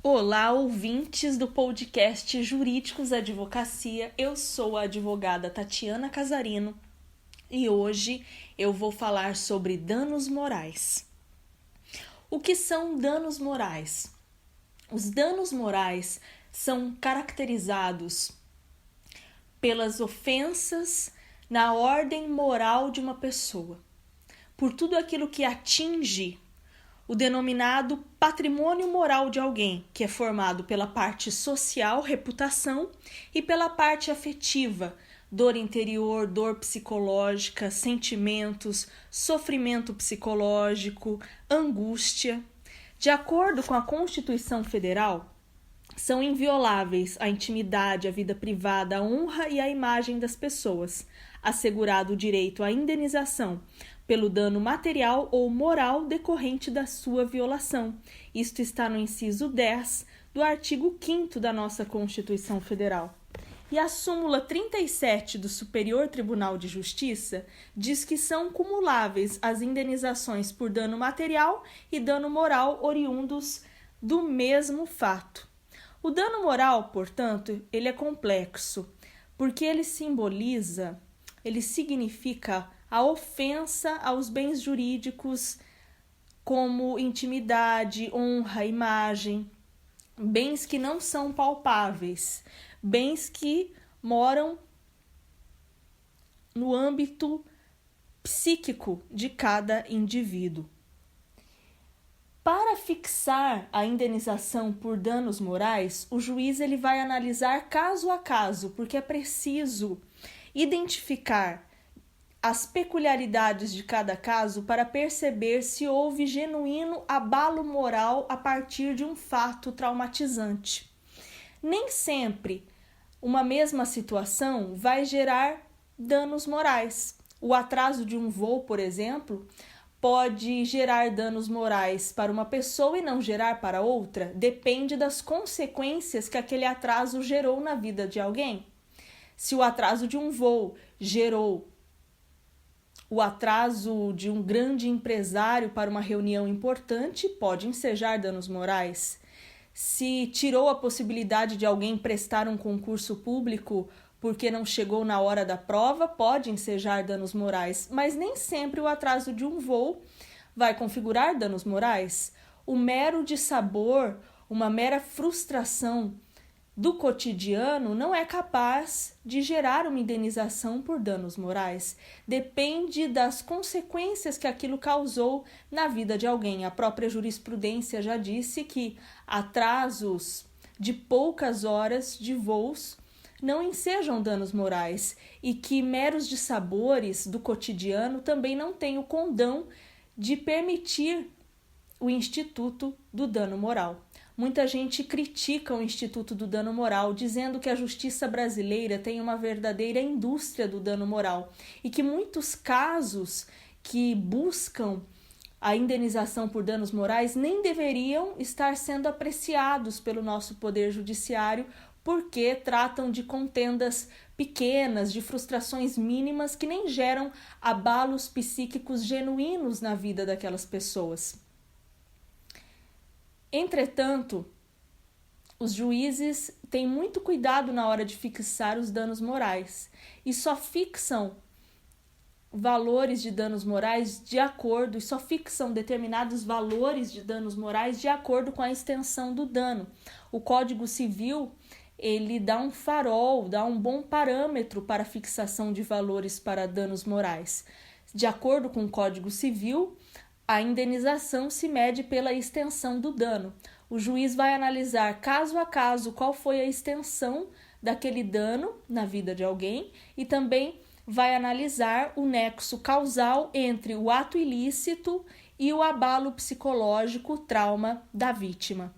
Olá, ouvintes do podcast Jurídicos da Advocacia. Eu sou a advogada Tatiana Casarino e hoje eu vou falar sobre danos morais. O que são danos morais? Os danos morais são caracterizados pelas ofensas na ordem moral de uma pessoa, por tudo aquilo que atinge o denominado patrimônio moral de alguém, que é formado pela parte social, reputação, e pela parte afetiva, dor interior, dor psicológica, sentimentos, sofrimento psicológico, angústia. De acordo com a Constituição Federal, são invioláveis a intimidade, a vida privada, a honra e a imagem das pessoas, assegurado o direito à indenização pelo dano material ou moral decorrente da sua violação. Isto está no inciso 10 do artigo 5º da nossa Constituição Federal. E a súmula 37 do Superior Tribunal de Justiça diz que são cumuláveis as indenizações por dano material e dano moral oriundos do mesmo fato. O dano moral, portanto, ele é complexo, porque ele significa a ofensa aos bens jurídicos como intimidade, honra, imagem, bens que não são palpáveis, bens que moram no âmbito psíquico de cada indivíduo. Para fixar a indenização por danos morais, o juiz ele vai analisar caso a caso, porque é preciso identificar as peculiaridades de cada caso para perceber se houve genuíno abalo moral a partir de um fato traumatizante. Nem sempre uma mesma situação vai gerar danos morais. O atraso de um voo, por exemplo, pode gerar danos morais para uma pessoa e não gerar para outra. Depende das consequências que aquele atraso gerou na vida de alguém. Se o atraso de um voo gerou o atraso de um grande empresário para uma reunião importante, pode ensejar danos morais. Se tirou a possibilidade de alguém prestar um concurso público porque não chegou na hora da prova, pode ensejar danos morais. Mas nem sempre o atraso de um voo vai configurar danos morais. O mero dissabor, uma mera frustração do cotidiano não é capaz de gerar uma indenização por danos morais. Depende das consequências que aquilo causou na vida de alguém. A própria jurisprudência já disse que atrasos de poucas horas de voos não ensejam danos morais e que meros dissabores do cotidiano também não têm o condão de permitir o instituto do dano moral. Muita gente critica o Instituto do Dano Moral, dizendo que a justiça brasileira tem uma verdadeira indústria do dano moral e que muitos casos que buscam a indenização por danos morais nem deveriam estar sendo apreciados pelo nosso Poder Judiciário porque tratam de contendas pequenas, de frustrações mínimas que nem geram abalos psíquicos genuínos na vida daquelas pessoas. Entretanto, os juízes têm muito cuidado na hora de fixar os danos morais e só fixam valores de danos morais só fixam determinados valores de danos morais de acordo com a extensão do dano. O Código Civil, ele dá um farol, dá um bom parâmetro para a fixação de valores para danos morais. De acordo com o Código Civil, a indenização se mede pela extensão do dano. O juiz vai analisar caso a caso qual foi a extensão daquele dano na vida de alguém e também vai analisar o nexo causal entre o ato ilícito e o abalo psicológico, o trauma da vítima.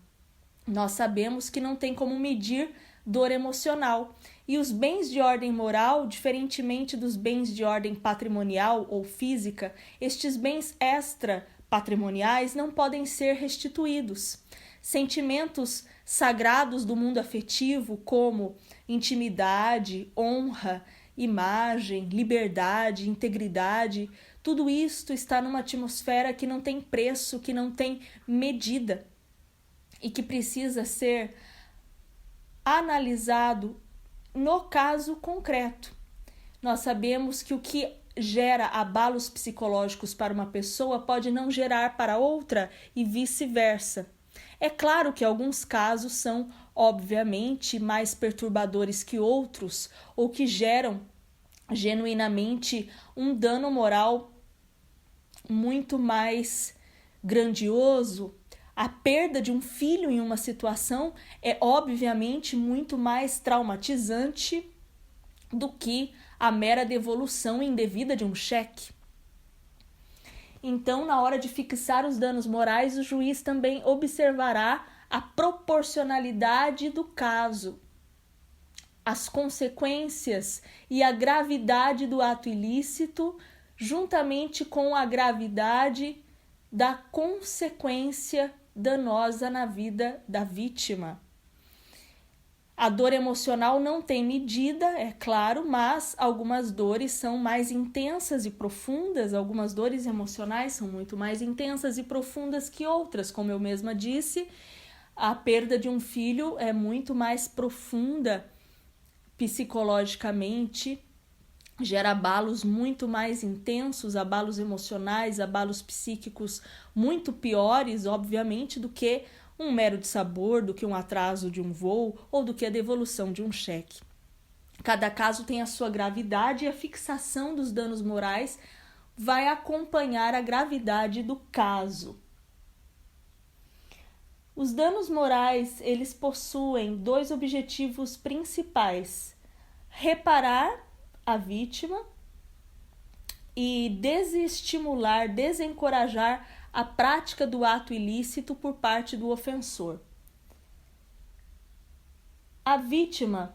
Nós sabemos que não tem como medir dor emocional e os bens de ordem moral, diferentemente dos bens de ordem patrimonial ou física, estes bens extra-patrimoniais não podem ser restituídos. Sentimentos sagrados do mundo afetivo, como intimidade, honra, imagem, liberdade, integridade, tudo isto está numa atmosfera que não tem preço, que não tem medida. e que precisa ser analisado no caso concreto. Nós sabemos que o que gera abalos psicológicos para uma pessoa pode não gerar para outra e vice-versa. É claro que alguns casos são, obviamente, mais perturbadores que outros ou que geram genuinamente um dano moral muito mais grandioso. A perda de um filho em uma situação é obviamente muito mais traumatizante do que a mera devolução indevida de um cheque. Então, na hora de fixar os danos morais, o juiz também observará a proporcionalidade do caso, as consequências e a gravidade do ato ilícito, juntamente com a gravidade da consequência danosa na vida da vítima. A dor emocional não tem medida, é claro, mas algumas dores são mais intensas e profundas, algumas dores emocionais são muito mais intensas e profundas que outras, como eu mesma disse. A perda de um filho é muito mais profunda psicologicamente, gera abalos muito mais intensos, abalos emocionais, abalos psíquicos muito piores, obviamente, do que um mero dissabor, do que um atraso de um voo ou do que a devolução de um cheque. Cada caso tem a sua gravidade e a fixação dos danos morais vai acompanhar a gravidade do caso. Os danos morais, eles possuem dois objetivos principais: reparar a vítima e desestimular, desencorajar a prática do ato ilícito por parte do ofensor. A vítima,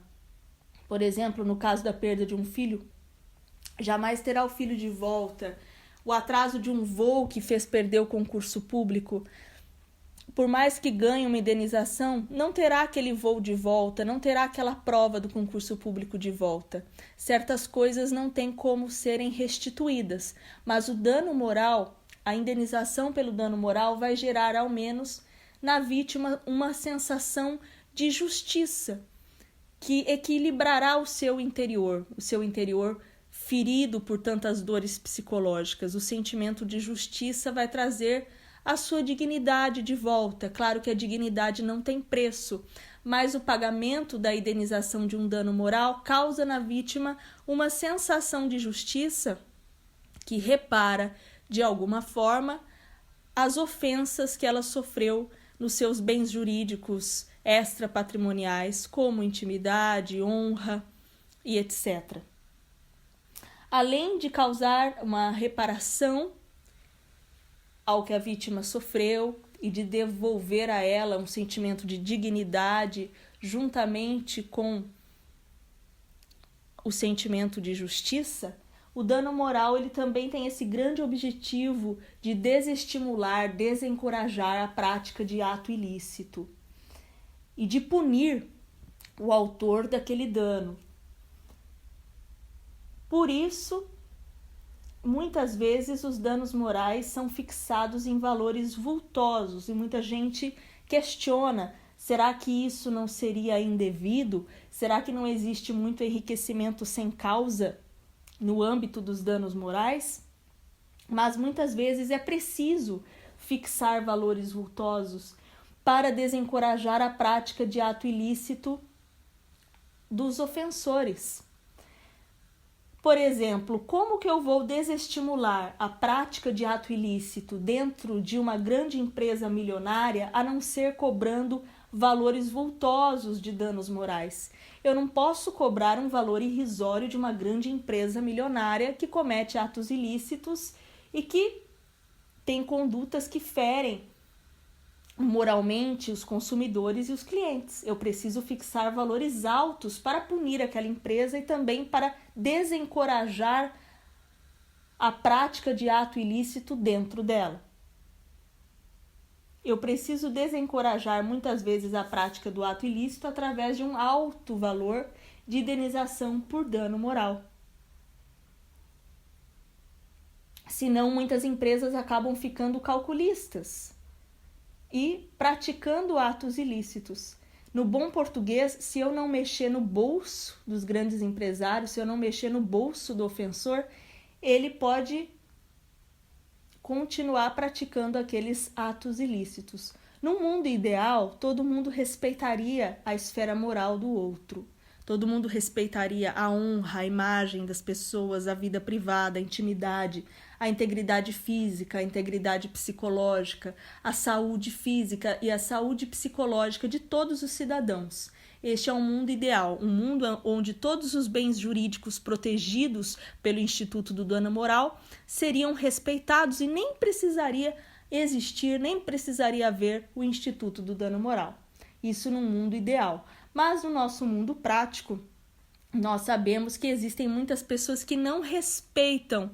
por exemplo, no caso da perda de um filho, jamais terá o filho de volta. O atraso de um voo que fez perder o concurso público, por mais que ganhe uma indenização, não terá aquele voo de volta, não terá aquela prova do concurso público de volta. Certas coisas não têm como serem restituídas, mas o dano moral, a indenização pelo dano moral vai gerar, ao menos, na vítima uma sensação de justiça, que equilibrará o seu interior ferido por tantas dores psicológicas. O sentimento de justiça vai trazer a sua dignidade de volta. Claro que a dignidade não tem preço, mas o pagamento da indenização de um dano moral causa na vítima uma sensação de justiça que repara, de alguma forma, as ofensas que ela sofreu nos seus bens jurídicos extrapatrimoniais, como intimidade, honra e etc. Além de causar uma reparação ao que a vítima sofreu e de devolver a ela um sentimento de dignidade, juntamente com o sentimento de justiça, o dano moral ele também tem esse grande objetivo de desestimular, desencorajar a prática de ato ilícito e de punir o autor daquele dano. Por isso, muitas vezes os danos morais são fixados em valores vultosos e muita gente questiona: será que isso não seria indevido? Será que não existe muito enriquecimento sem causa no âmbito dos danos morais? Mas muitas vezes é preciso fixar valores vultosos para desencorajar a prática de ato ilícito dos ofensores. Por exemplo, como que eu vou desestimular a prática de ato ilícito dentro de uma grande empresa milionária a não ser cobrando valores vultosos de danos morais? Eu não posso cobrar um valor irrisório de uma grande empresa milionária que comete atos ilícitos e que tem condutas que ferem moralmente os consumidores e os clientes. Eu preciso fixar valores altos para punir aquela empresa e também para desencorajar a prática de ato ilícito dentro dela. Eu preciso desencorajar muitas vezes a prática do ato ilícito através de um alto valor de indenização por dano moral. Senão, muitas empresas acabam ficando calculistas. e praticando atos ilícitos. No bom português, se eu não mexer no bolso dos grandes empresários, se eu não mexer no bolso do ofensor, ele pode continuar praticando aqueles atos ilícitos. No mundo ideal, todo mundo respeitaria a esfera moral do outro. Todo mundo respeitaria a honra, a imagem das pessoas, a vida privada, a intimidade, a integridade física, a integridade psicológica, a saúde física e a saúde psicológica de todos os cidadãos. Este é um mundo ideal, um mundo onde todos os bens jurídicos protegidos pelo Instituto do Dano Moral seriam respeitados e nem precisaria existir, nem precisaria haver o Instituto do Dano Moral. Isso num mundo ideal. Mas no nosso mundo prático, nós sabemos que existem muitas pessoas que não respeitam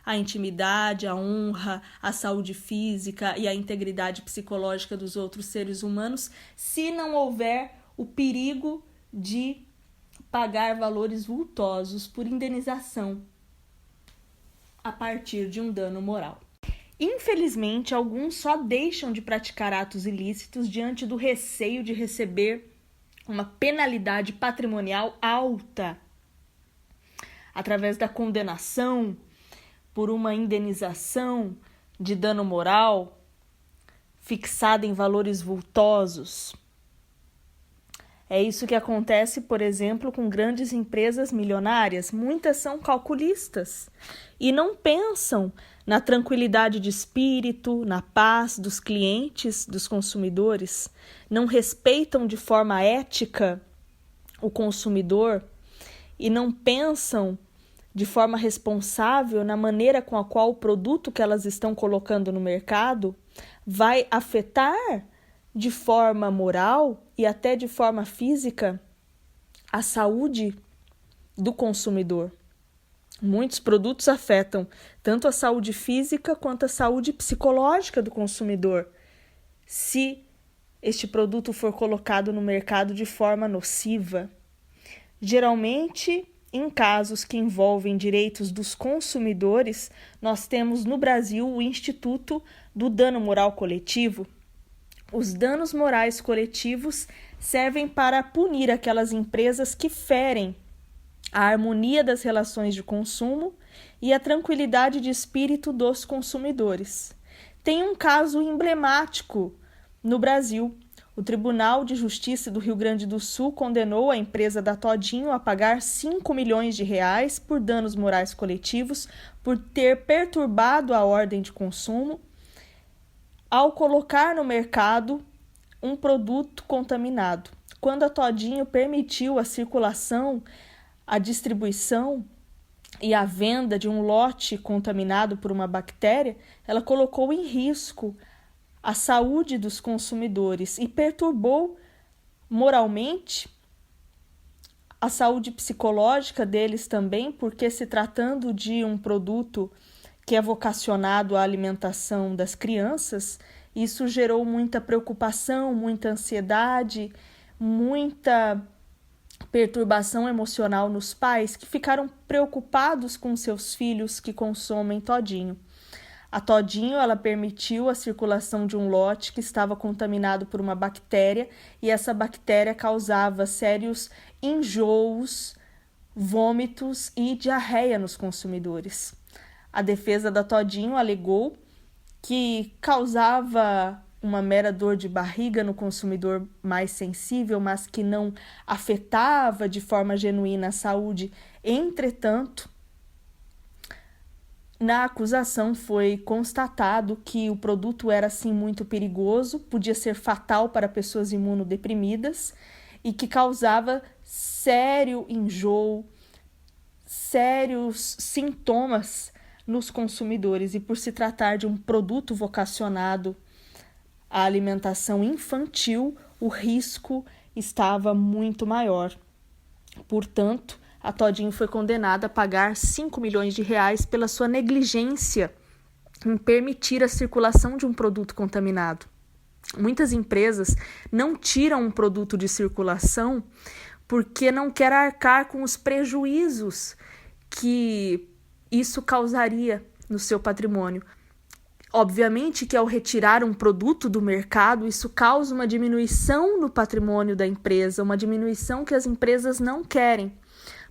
a intimidade, a honra, a saúde física e a integridade psicológica dos outros seres humanos, se não houver o perigo de pagar valores vultosos por indenização a partir de um dano moral. Infelizmente, alguns só deixam de praticar atos ilícitos diante do receio de receber uma penalidade patrimonial alta, através da condenação por uma indenização de dano moral fixada em valores vultosos. É isso que acontece, por exemplo, com grandes empresas milionárias. Muitas são calculistas e não pensam na tranquilidade de espírito, na paz dos clientes, dos consumidores. Não respeitam de forma ética o consumidor e não pensam de forma responsável na maneira com a qual o produto que elas estão colocando no mercado vai afetar de forma moral e até de forma física a saúde do consumidor. Muitos produtos afetam tanto a saúde física quanto a saúde psicológica do consumidor, se este produto for colocado no mercado de forma nociva. Geralmente, em casos que envolvem direitos dos consumidores, nós temos no Brasil o Instituto do Dano Moral Coletivo. Os danos morais coletivos servem para punir aquelas empresas que ferem a harmonia das relações de consumo e a tranquilidade de espírito dos consumidores. Tem um caso emblemático no Brasil. O Tribunal de Justiça do Rio Grande do Sul condenou a empresa da Todinho a pagar 5 milhões de reais por danos morais coletivos por ter perturbado a ordem de consumo ao colocar no mercado um produto contaminado. Quando a Todinho permitiu a circulação, a distribuição e a venda de um lote contaminado por uma bactéria, ela colocou em risco a saúde dos consumidores e perturbou moralmente a saúde psicológica deles também, porque se tratando de um produto que é vocacionado à alimentação das crianças, isso gerou muita preocupação, muita ansiedade, muita perturbação emocional nos pais que ficaram preocupados com seus filhos que consomem Todinho. A Todinho, ela permitiu a circulação de um lote que estava contaminado por uma bactéria e essa bactéria causava sérios enjoos, vômitos e diarreia nos consumidores. A defesa da Todinho alegou que causava uma mera dor de barriga no consumidor mais sensível, mas que não afetava de forma genuína a saúde. Entretanto, na acusação foi constatado que o produto era sim muito perigoso, podia ser fatal para pessoas imunodeprimidas e que causava sério enjoo, sérios sintomas nos consumidores. E por se tratar de um produto vocacionado à alimentação infantil, o risco estava muito maior. Portanto, a Todinho foi condenada a pagar 5 milhões de reais pela sua negligência em permitir a circulação de um produto contaminado. Muitas empresas não tiram um produto de circulação porque não querem arcar com os prejuízos que isso causaria no seu patrimônio. Obviamente que ao retirar um produto do mercado, isso causa uma diminuição no patrimônio da empresa, uma diminuição que as empresas não querem.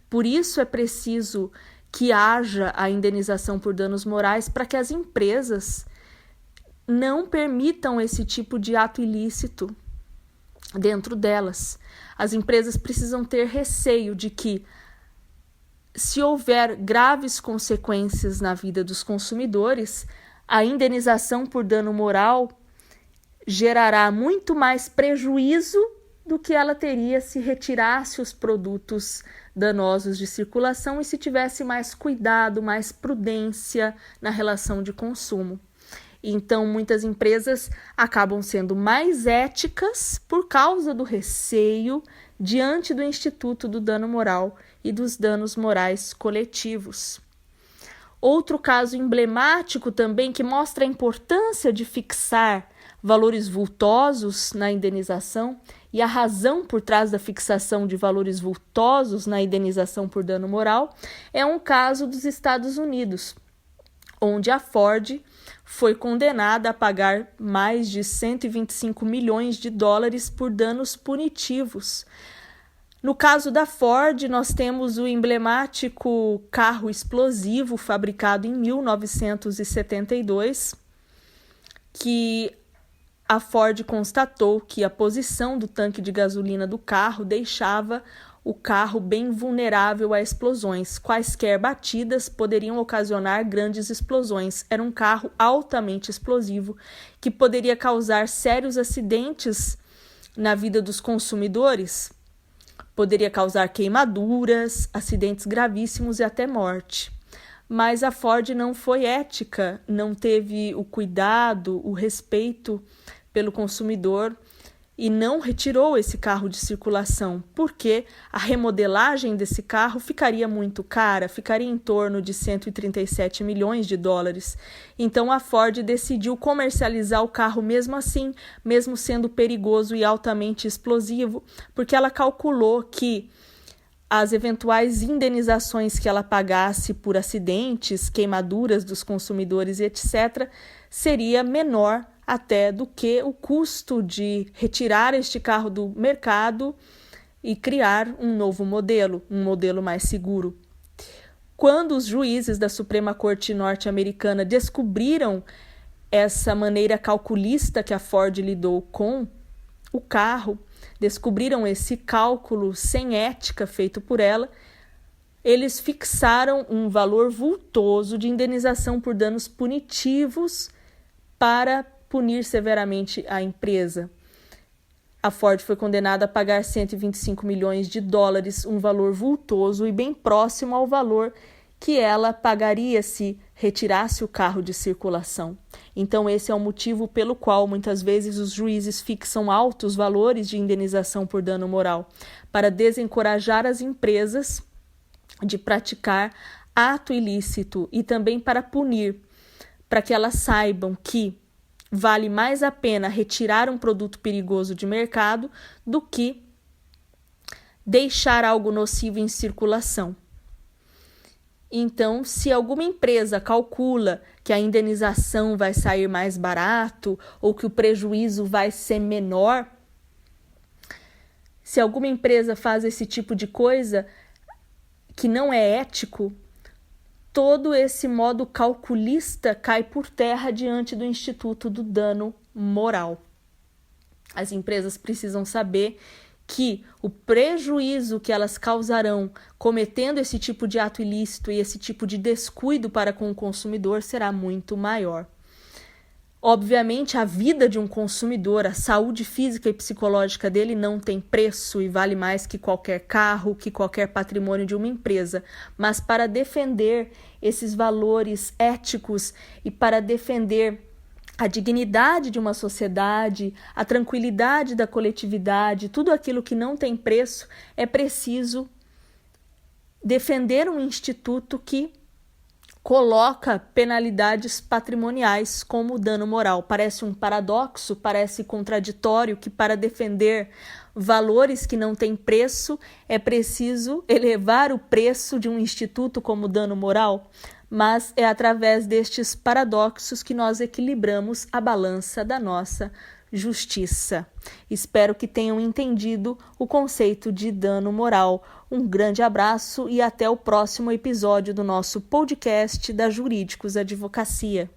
Por isso é preciso que haja a indenização por danos morais para que as empresas não permitam esse tipo de ato ilícito dentro delas. As empresas precisam ter receio de que, se houver graves consequências na vida dos consumidores, a indenização por dano moral gerará muito mais prejuízo do que ela teria se retirasse os produtos danosos de circulação e se tivesse mais cuidado, mais prudência na relação de consumo. Então, muitas empresas acabam sendo mais éticas por causa do receio diante do Instituto do Dano Moral e dos danos morais coletivos. Outro caso emblemático também que mostra a importância de fixar valores vultosos na indenização e a razão por trás da fixação de valores vultosos na indenização por dano moral é um caso dos Estados Unidos, onde a Ford foi condenada a pagar mais de 125 milhões de dólares por danos punitivos. No caso da Ford, nós temos o emblemático carro explosivo fabricado em 1972, que a Ford constatou que a posição do tanque de gasolina do carro deixava o carro bem vulnerável a explosões. Quaisquer batidas poderiam ocasionar grandes explosões. Era um carro altamente explosivo que poderia causar sérios acidentes na vida dos consumidores. Poderia causar queimaduras, acidentes gravíssimos e até morte. Mas a Ford não foi ética, não teve o cuidado, o respeito pelo consumidor e não retirou esse carro de circulação, porque a remodelagem desse carro ficaria muito cara, ficaria em torno de 137 milhões de dólares. Então a Ford decidiu comercializar o carro mesmo assim, mesmo sendo perigoso e altamente explosivo, porque ela calculou que as eventuais indenizações que ela pagasse por acidentes, queimaduras dos consumidores, etc., seria menor até do que o custo de retirar este carro do mercado e criar um novo modelo, um modelo mais seguro. Quando os juízes da Suprema Corte norte-americana descobriram essa maneira calculista que a Ford lidou com o carro, descobriram esse cálculo sem ética feito por ela, eles fixaram um valor vultoso de indenização por danos punitivos para punir severamente a empresa. A Ford foi condenada a pagar 125 milhões de dólares, um valor vultoso e bem próximo ao valor que ela pagaria se retirasse o carro de circulação. Então esse é o motivo pelo qual muitas vezes os juízes fixam altos valores de indenização por dano moral, para desencorajar as empresas de praticar ato ilícito e também para punir, para que elas saibam que vale mais a pena retirar um produto perigoso de mercado do que deixar algo nocivo em circulação. Então, se alguma empresa calcula que a indenização vai sair mais barato ou que o prejuízo vai ser menor, se alguma empresa faz esse tipo de coisa que não é ético, todo esse modo calculista cai por terra diante do Instituto do Dano Moral. As empresas precisam saber que o prejuízo que elas causarão cometendo esse tipo de ato ilícito e esse tipo de descuido para com o consumidor será muito maior. Obviamente, a vida de um consumidor, a saúde física e psicológica dele não tem preço e vale mais que qualquer carro, que qualquer patrimônio de uma empresa. Mas para defender esses valores éticos e para defender a dignidade de uma sociedade, a tranquilidade da coletividade, tudo aquilo que não tem preço, é preciso defender um instituto que coloca penalidades patrimoniais como o dano moral. Parece um paradoxo, parece contraditório que para defender valores que não têm preço é preciso elevar o preço de um instituto como o dano moral, mas é através destes paradoxos que nós equilibramos a balança da nossa justiça. Espero que tenham entendido o conceito de dano moral. Um grande abraço e até o próximo episódio do nosso podcast da Jurídicos Advocacia.